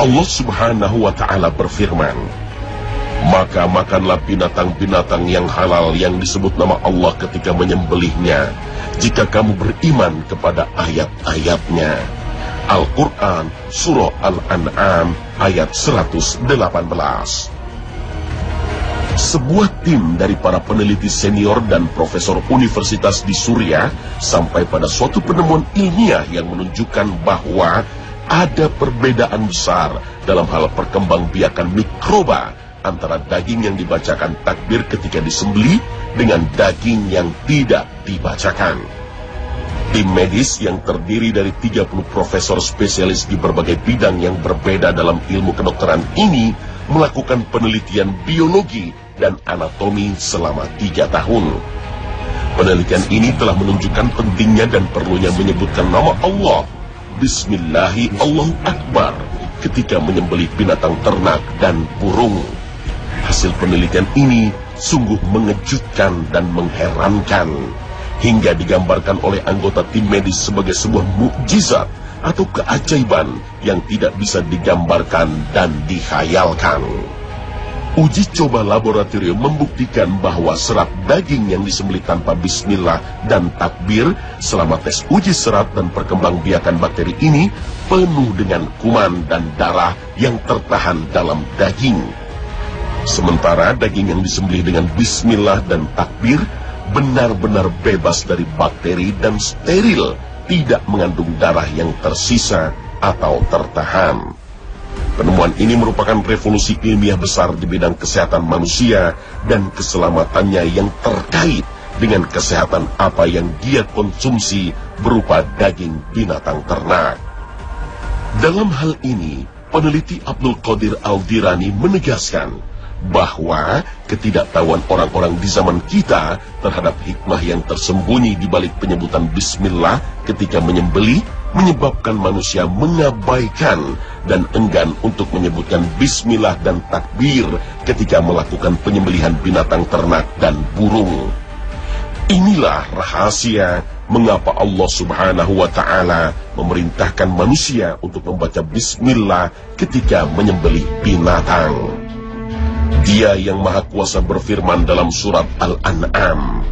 Allah Subhanahu wa Ta'ala berfirman, maka makanlah binatang-binatang yang halal yang disebut nama Allah ketika menyembelihnya, jika kamu beriman kepada ayat-ayatnya. Al-Quran Surah Al-An'am ayat 118. Sebuah tim dari para peneliti senior dan profesor universitas di Suriah sampai pada suatu penemuan ilmiah yang menunjukkan bahwa ada perbedaan besar dalam hal perkembangbiakan mikroba antara daging yang dibacakan takbir ketika disembelih dengan daging yang tidak dibacakan. Tim medis yang terdiri dari 30 profesor spesialis di berbagai bidang yang berbeda dalam ilmu kedokteran ini melakukan penelitian biologi dan anatomi selama 3 tahun. Penelitian ini telah menunjukkan pentingnya dan perlunya menyebutkan nama Allah, Bismillahi Allahu Akbar, ketika menyembelih binatang ternak dan burung. Hasil penelitian ini sungguh mengejutkan dan mengherankan, hingga digambarkan oleh anggota tim medis sebagai sebuah mukjizat atau keajaiban yang tidak bisa digambarkan dan dikhayalkan. Uji coba laboratorium membuktikan bahwa serat daging yang disembelih tanpa bismillah dan takbir selama tes uji serat dan perkembangbiakan bakteri ini penuh dengan kuman dan darah yang tertahan dalam daging. Sementara daging yang disembelih dengan bismillah dan takbir benar-benar bebas dari bakteri dan steril, tidak mengandung darah yang tersisa atau tertahan. Penemuan ini merupakan revolusi ilmiah besar di bidang kesehatan manusia dan keselamatannya yang terkait dengan kesehatan apa yang dia konsumsi berupa daging binatang ternak. Dalam hal ini, peneliti Abdul Qadir Al-Dirani menegaskan bahwa ketidaktahuan orang-orang di zaman kita terhadap hikmah yang tersembunyi di balik penyebutan bismillah ketika menyembelih menyebabkan manusia mengabaikan dan enggan untuk menyebutkan bismillah dan takbir ketika melakukan penyembelihan binatang ternak dan burung. Inilah rahasia mengapa Allah Subhanahu wa Ta'ala memerintahkan manusia untuk membaca bismillah ketika menyembelih binatang. Dia yang Maha Kuasa berfirman dalam surat Al-An'am,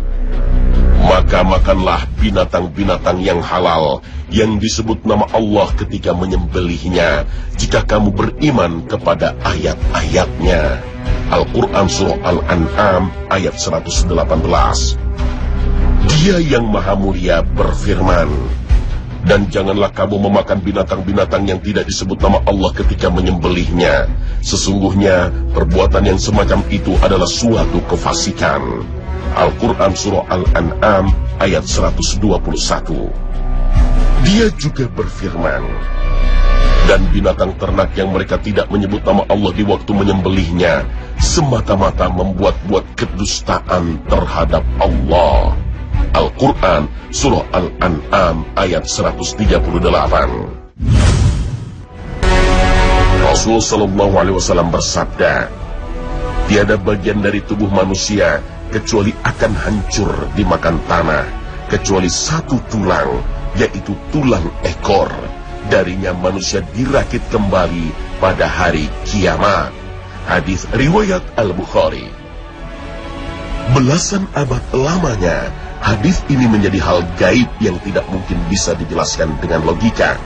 maka makanlah binatang-binatang yang halal yang disebut nama Allah ketika menyembelihnya, jika kamu beriman kepada ayat-ayatnya. Al-Quran Surah Al-An'am ayat 118. Dia yang Maha Mulia berfirman, dan janganlah kamu memakan binatang-binatang yang tidak disebut nama Allah ketika menyembelihnya. Sesungguhnya perbuatan yang semacam itu adalah suatu kefasikan. Al-Quran Surah Al-An'am ayat 121. Dia juga berfirman, dan binatang ternak yang mereka tidak menyebut nama Allah di waktu menyembelihnya semata-mata membuat-buat kedustaan terhadap Allah. Al-Quran Surah Al-An'am ayat 138. Rasul Sallallahu Alaihi Wasallam bersabda, tiada bagian dari tubuh manusia kecuali akan hancur dimakan tanah, kecuali satu tulang, yaitu tulang ekor. Darinya manusia dirakit kembali pada hari kiamat. Hadis riwayat Al-Bukhari. Belasan abad lamanya, hadis ini menjadi hal gaib yang tidak mungkin bisa dijelaskan dengan logika.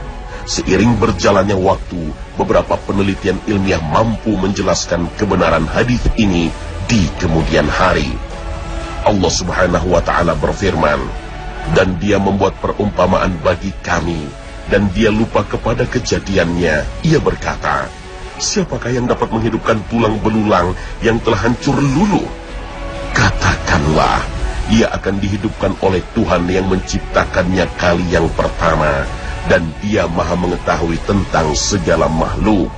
Seiring berjalannya waktu, beberapa penelitian ilmiah mampu menjelaskan kebenaran hadis ini di kemudian hari. Allah Subhanahu wa Ta'ala berfirman, dan dia membuat perumpamaan bagi kami, dan dia lupa kepada kejadiannya. Ia berkata, siapakah yang dapat menghidupkan tulang belulang yang telah hancur luluh? Katakanlah, ia akan dihidupkan oleh Tuhan yang menciptakannya kali yang pertama, dan dia maha mengetahui tentang segala makhluk.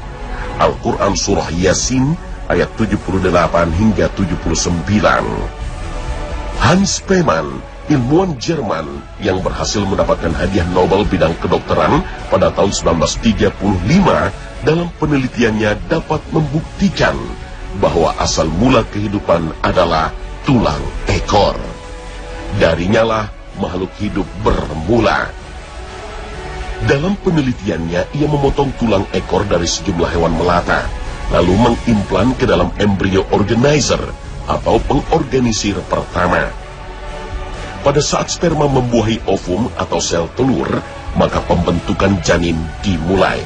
Al-Quran Surah Yasin ayat 78 hingga 79. Hans Spemann, ilmuwan Jerman yang berhasil mendapatkan hadiah Nobel bidang kedokteran pada tahun 1935, dalam penelitiannya dapat membuktikan bahwa asal mula kehidupan adalah tulang ekor. Darinya lah makhluk hidup bermula. Dalam penelitiannya, ia memotong tulang ekor dari sejumlah hewan melata, lalu mengimplan ke dalam embrio organizer atau pengorganisir pertama. Pada saat sperma membuahi ovum atau sel telur, maka pembentukan janin dimulai.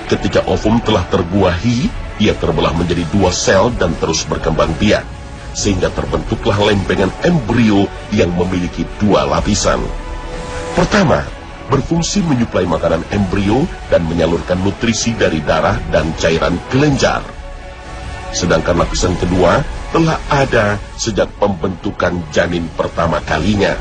Ketika ovum telah terbuahi, ia terbelah menjadi 2 sel dan terus berkembang biak, sehingga terbentuklah lempengan embrio yang memiliki 2 lapisan. Pertama, berfungsi menyuplai makanan embrio dan menyalurkan nutrisi dari darah dan cairan kelenjar. Sedangkan lapisan kedua telah ada sejak pembentukan janin pertama kalinya.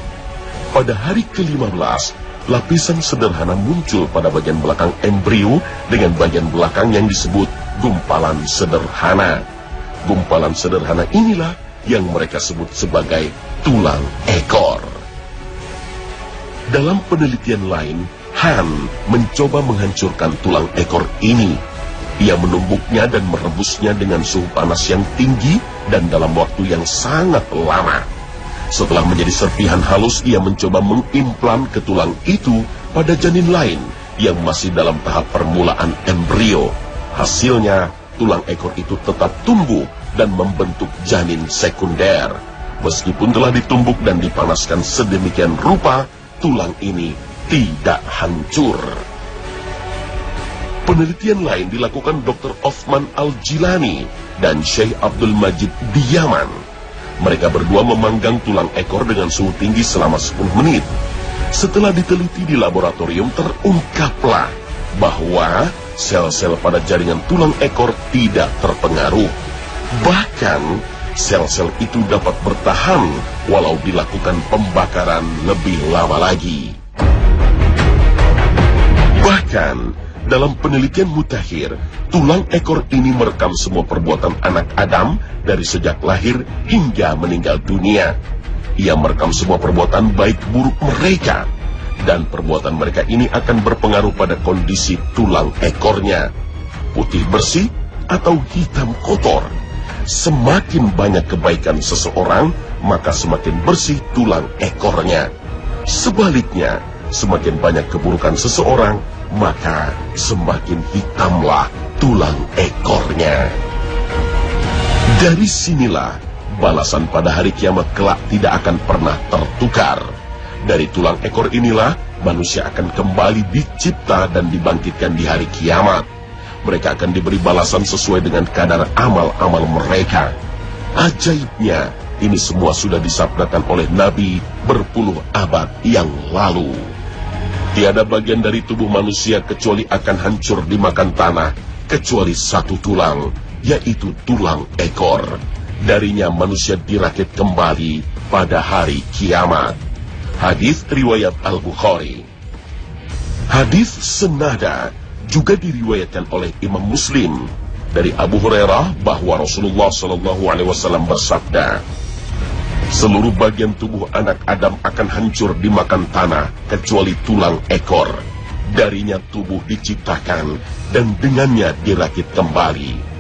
Pada hari ke-15, lapisan sederhana muncul pada bagian belakang embrio dengan bagian belakang yang disebut gumpalan sederhana. Gumpalan sederhana inilah yang mereka sebut sebagai tulang ekor. Dalam penelitian lain, Han mencoba menghancurkan tulang ekor ini. Ia menumbuknya dan merebusnya dengan suhu panas yang tinggi dan dalam waktu yang sangat lama. Setelah menjadi serpihan halus, ia mencoba mengimplan ke tulang itu pada janin lain yang masih dalam tahap permulaan embrio. Hasilnya, tulang ekor itu tetap tumbuh dan membentuk janin sekunder. Meskipun telah ditumbuk dan dipanaskan sedemikian rupa, tulang ini tidak hancur. Penelitian lain dilakukan Dr. Othman Al-Jilani dan Syekh Abdul Majid di Yaman. Mereka berdua memanggang tulang ekor dengan suhu tinggi selama 10 menit. Setelah diteliti di laboratorium, terungkaplah bahwa sel-sel pada jaringan tulang ekor tidak terpengaruh. Bahkan, sel-sel itu dapat bertahan walau dilakukan pembakaran lebih lama lagi. Bahkan, dalam penelitian mutakhir, tulang ekor ini merekam semua perbuatan anak Adam dari sejak lahir hingga meninggal dunia. Ia merekam semua perbuatan baik buruk mereka, dan perbuatan mereka ini akan berpengaruh pada kondisi tulang ekornya. Putih bersih atau hitam kotor. Semakin banyak kebaikan seseorang, maka semakin bersih tulang ekornya. Sebaliknya, semakin banyak keburukan seseorang, maka semakin hitamlah tulang ekornya. Dari sinilah balasan pada hari kiamat kelak tidak akan pernah tertukar. Dari tulang ekor inilah manusia akan kembali dicipta dan dibangkitkan di hari kiamat. Mereka akan diberi balasan sesuai dengan kadar amal-amal mereka. Ajaibnya, ini semua sudah disabdakan oleh Nabi berpuluh abad yang lalu. Tiada bagian dari tubuh manusia kecuali akan hancur dimakan tanah, kecuali satu tulang, yaitu tulang ekor. Darinya manusia dirakit kembali pada hari kiamat. Hadis riwayat Al-Bukhari. Hadis senada juga diriwayatkan oleh Imam Muslim dari Abu Hurairah bahwa Rasulullah SAW bersabda, seluruh bagian tubuh anak Adam akan hancur dimakan tanah kecuali tulang ekor. Darinya tubuh diciptakan dan dengannya dirakit kembali.